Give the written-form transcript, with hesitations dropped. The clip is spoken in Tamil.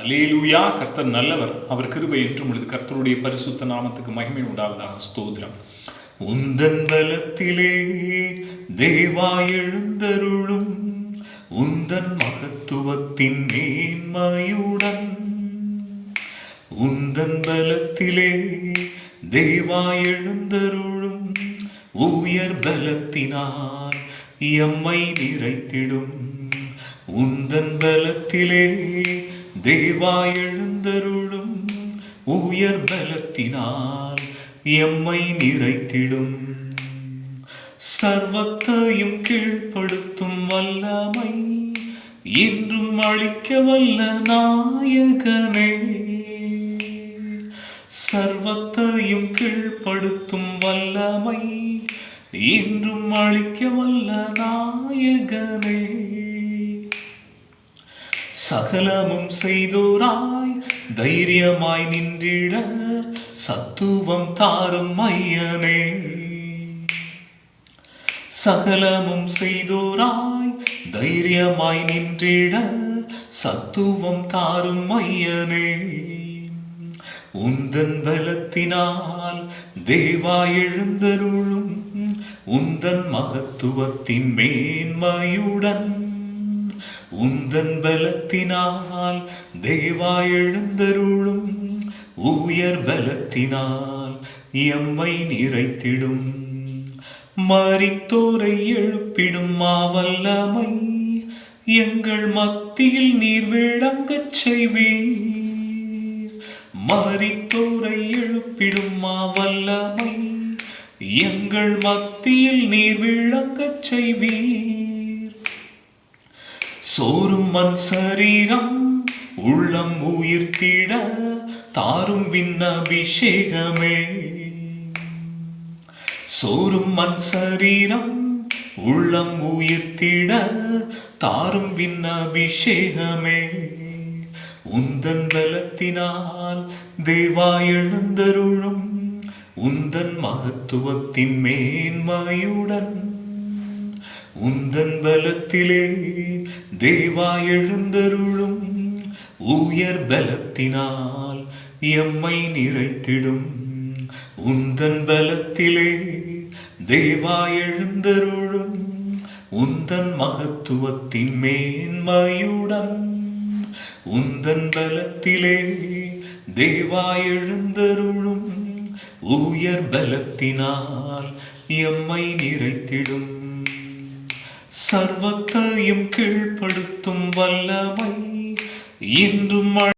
அல்லேலூயா. கர்த்தர் நல்லவர், அவர் கிருபை என்றும் உள்ளது. கர்த்தருடைய பரிசுத்த நாமத்துக்கு மகிமை உண்டாவதாக. ஸ்தோத்திரம். உந்தன் பலத்திலே தேவா எழுந்தருளும், உந்தன் மகத்துவத்தின் மேன்மையுடன். உந்தன் பலத்திலே தேவா எழுந்தருளும், உயர் பலத்தினால் எம்மை நிறைத்திடும். உந்தன் பலத்திலே தேவா எழுந்தருளும், உயர் பலத்தினால் எம்மை நிறைத்திடும். சர்வத்தையும் கீழ்ப்படுத்தும் வல்லமை இன்றும் அளிக்க வல்ல நாயகனே. சர்வத்தையும் கீழ்ப்படுத்தும் வல்லமை இன்றும் அளிக்க வல்ல நாயகனே. சகலமும் செய்தோராய் தைரியமாய் நின்றிட சத்துவம் தாரும் ஐயனே. சகலமும் செய்தோராய் தைரியமாய் நின்றிட சத்துவம் தாரும் ஐயனே. உந்தன் பலத்தினால் தேவா எழுந்தருளும், உந்தன் மகத்துவத்தின் மேன்மையுடன். உந்தன் பலத்தினால் தேவா எழுந்தருளும், உயர் பலத்தினால் எம்மை நிறைத்திடும். மரித்தோரை எழுப்பிடும் மாவல்லமை எங்கள் மத்தியில் நீர் விளங்கச் செய்வீர். மரித்தோரை எழுப்பிடும் மாவல்லமை எங்கள் மத்தியில் நீர் விளங்கச் செய்வீர். சோரும் மண் சரீரம் உள்ளம் உயிர்த்திட தாரும் விண்ணபிஷேகமே. சோரும் மண் சரீரம் உள்ளம் உயிர்த்திட தாரும் விண்ணபிஷேகமே. உந்தன் பலத்தினால் தேவா எழுந்தருளும், உந்தன் மகத்துவத்தின் மேன்மையுடன். உந்தன் பலத்திலே தேவா எழுந்தருளும், உயர் பலத்தினால் எம்மை நிறைத்திடும். உந்தன் பலத்திலே தேவா எழுந்தருளும், உந்தன் மகத்துவத்தின் மேன்மையுடன். உந்தன் பலத்திலே தேவா எழுந்தருளும், உயர் பலத்தினால் எம்மை நிறைத்திடும். சர்வத்தையும் கீழ்ப்படுத்தும் வல்லமை இன்றும்